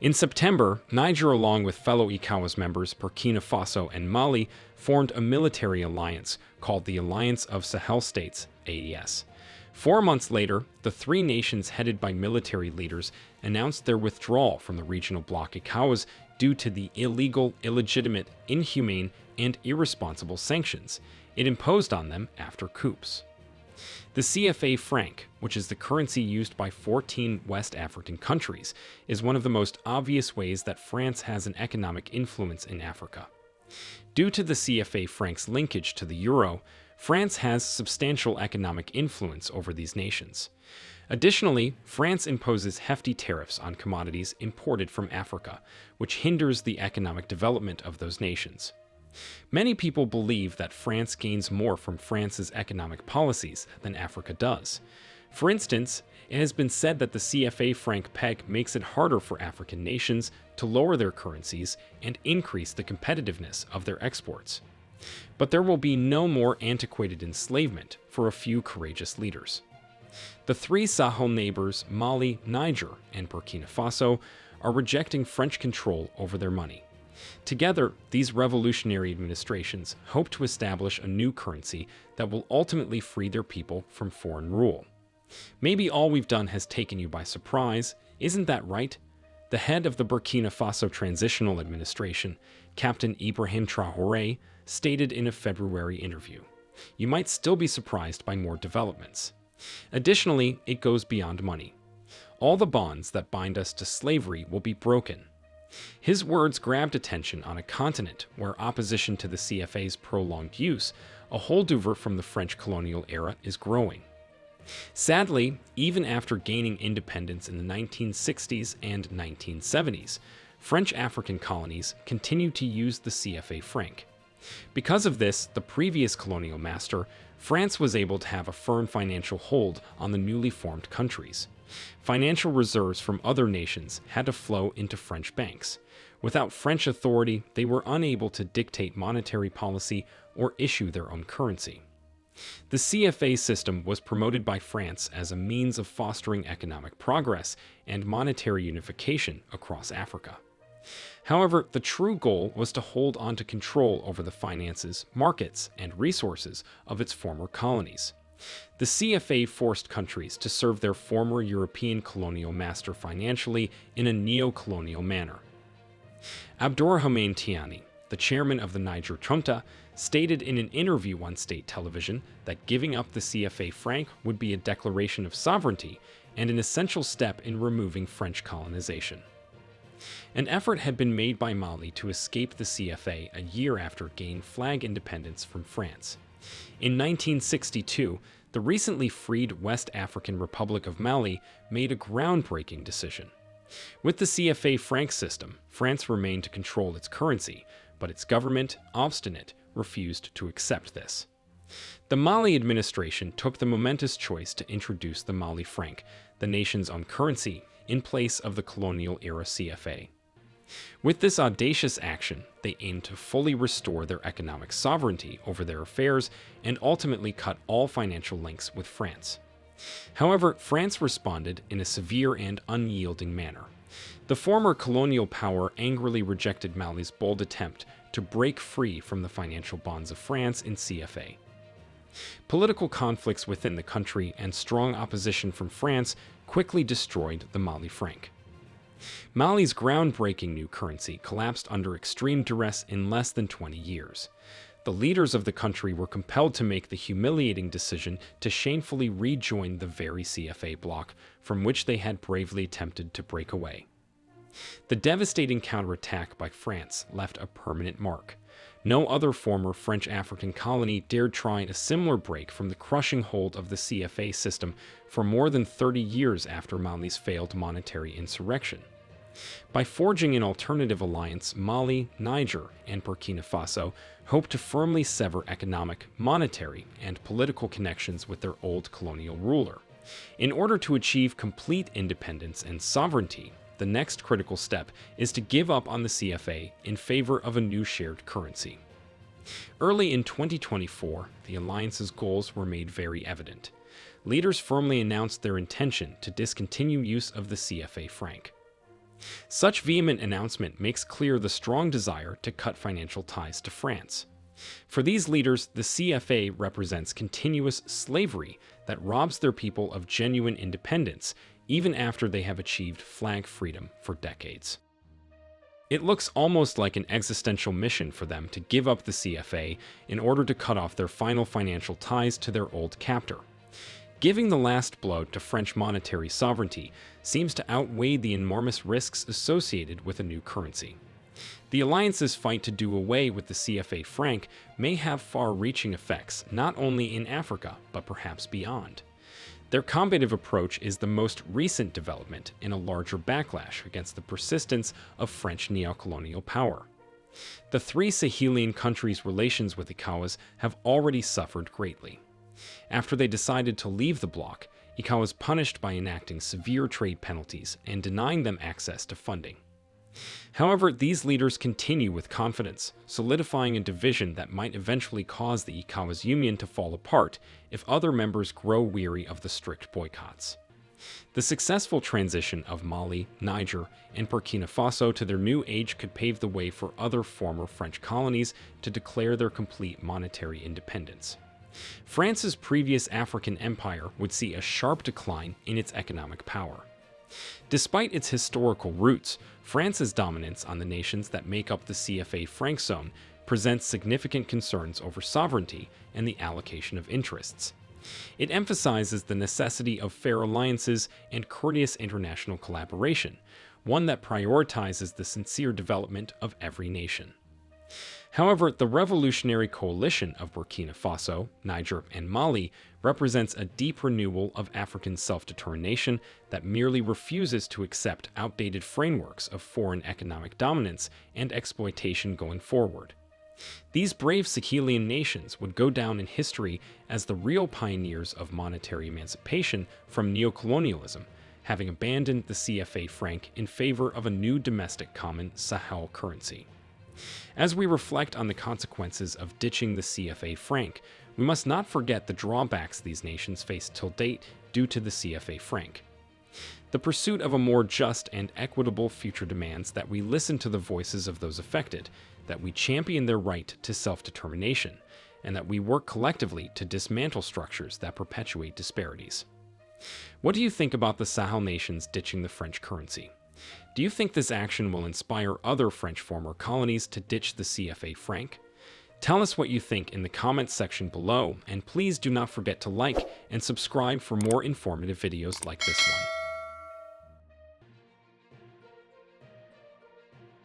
In September, Niger, along with fellow ECOWAS members Burkina Faso and Mali, formed a military alliance called the Alliance of Sahel States, AES. 4 months later, the three nations headed by military leaders announced their withdrawal from the regional bloc ECOWAS due to the illegal, illegitimate, inhumane, and irresponsible sanctions it imposed on them after coups. The CFA franc, which is the currency used by 14 West African countries, is one of the most obvious ways that France has an economic influence in Africa. Due to the CFA franc's linkage to the euro, France has substantial economic influence over these nations. Additionally, France imposes hefty tariffs on commodities imported from Africa, which hinders the economic development of those nations. Many people believe that France gains more from France's economic policies than Africa does. For instance, it has been said that the CFA franc peg makes it harder for African nations to lower their currencies and increase the competitiveness of their exports. But there will be no more antiquated enslavement for a few courageous leaders. The three Sahel neighbors, Mali, Niger, and Burkina Faso, are rejecting French control over their money. Together, these revolutionary administrations hope to establish a new currency that will ultimately free their people from foreign rule. Maybe all we've done has taken you by surprise, isn't that right? The head of the Burkina Faso Transitional Administration, Captain Ibrahim Traoré, stated in a February interview. You might still be surprised by more developments. Additionally, it goes beyond money. All the bonds that bind us to slavery will be broken. His words grabbed attention on a continent where opposition to the CFA's prolonged use, a holdover from the French colonial era, is growing. Sadly, even after gaining independence in the 1960s and 1970s, French African colonies continued to use the CFA franc. Because of this, the previous colonial master, France, was able to have a firm financial hold on the newly formed countries. Financial reserves from other nations had to flow into French banks. Without French authority, they were unable to dictate monetary policy or issue their own currency. The CFA system was promoted by France as a means of fostering economic progress and monetary unification across Africa. However, the true goal was to hold on to control over the finances, markets, and resources of its former colonies. The CFA forced countries to serve their former European colonial master financially in a neo-colonial manner. Abdourahmane Tiani, the chairman of the Niger Junta, stated in an interview on state television that giving up the CFA franc would be a declaration of sovereignty and an essential step in removing French colonization. An effort had been made by Mali to escape the CFA a year after it gained flag independence from France. In 1962, the recently freed West African Republic of Mali made a groundbreaking decision. With the CFA franc system, France remained to control its currency, but its government, obstinate, refused to accept this. The Mali administration took the momentous choice to introduce the Mali franc, the nation's own currency, in place of the colonial-era CFA. With this audacious action, they aimed to fully restore their economic sovereignty over their affairs and ultimately cut all financial links with France. However, France responded in a severe and unyielding manner. The former colonial power angrily rejected Mali's bold attempt to break free from the financial bonds of France in CFA. Political conflicts within the country and strong opposition from France quickly destroyed the Mali franc. Mali's groundbreaking new currency collapsed under extreme duress in less than 20 years. The leaders of the country were compelled to make the humiliating decision to shamefully rejoin the very CFA bloc from which they had bravely attempted to break away. The devastating counterattack by France left a permanent mark. No other former French African colony dared try a similar break from the crushing hold of the CFA system for more than 30 years after Mali's failed monetary insurrection. By forging an alternative alliance, Mali, Niger, and Burkina Faso hope to firmly sever economic, monetary, and political connections with their old colonial ruler. In order to achieve complete independence and sovereignty, the next critical step is to give up on the CFA in favor of a new shared currency. Early in 2024, the alliance's goals were made very evident. Leaders firmly announced their intention to discontinue use of the CFA franc. Such vehement announcement makes clear the strong desire to cut financial ties to France. For these leaders, the CFA represents continuous slavery that robs their people of genuine independence, even after they have achieved flag freedom for decades. It looks almost like an existential mission for them to give up the CFA in order to cut off their final financial ties to their old captor. Giving the last blow to French monetary sovereignty seems to outweigh the enormous risks associated with a new currency. The alliance's fight to do away with the CFA franc may have far-reaching effects not only in Africa, but perhaps beyond. Their combative approach is the most recent development in a larger backlash against the persistence of French neocolonial power. The three Sahelian countries' relations with ECOWAS have already suffered greatly. After they decided to leave the bloc, ECOWAS punished by enacting severe trade penalties and denying them access to funding. However, these leaders continue with confidence, solidifying a division that might eventually cause the ECOWAS Union to fall apart if other members grow weary of the strict boycotts. The successful transition of Mali, Niger, and Burkina Faso to their new age could pave the way for other former French colonies to declare their complete monetary independence. France's previous African empire would see a sharp decline in its economic power. Despite its historical roots, France's dominance on the nations that make up the CFA franc zone presents significant concerns over sovereignty and the allocation of interests. It emphasizes the necessity of fair alliances and courteous international collaboration, one that prioritizes the sincere development of every nation. However, the revolutionary coalition of Burkina Faso, Niger, and Mali represents a deep renewal of African self-determination that merely refuses to accept outdated frameworks of foreign economic dominance and exploitation going forward. These brave Sahelian nations would go down in history as the real pioneers of monetary emancipation from neocolonialism, having abandoned the CFA franc in favor of a new domestic common Sahel currency. As we reflect on the consequences of ditching the CFA franc, we must not forget the drawbacks these nations faced till date due to the CFA franc. The pursuit of a more just and equitable future demands that we listen to the voices of those affected, that we champion their right to self-determination, and that we work collectively to dismantle structures that perpetuate disparities. What do you think about the Sahel nations ditching the French currency? Do you think this action will inspire other French former colonies to ditch the CFA franc? Tell us what you think in the comments section below, and please do not forget to like and subscribe for more informative videos like this one.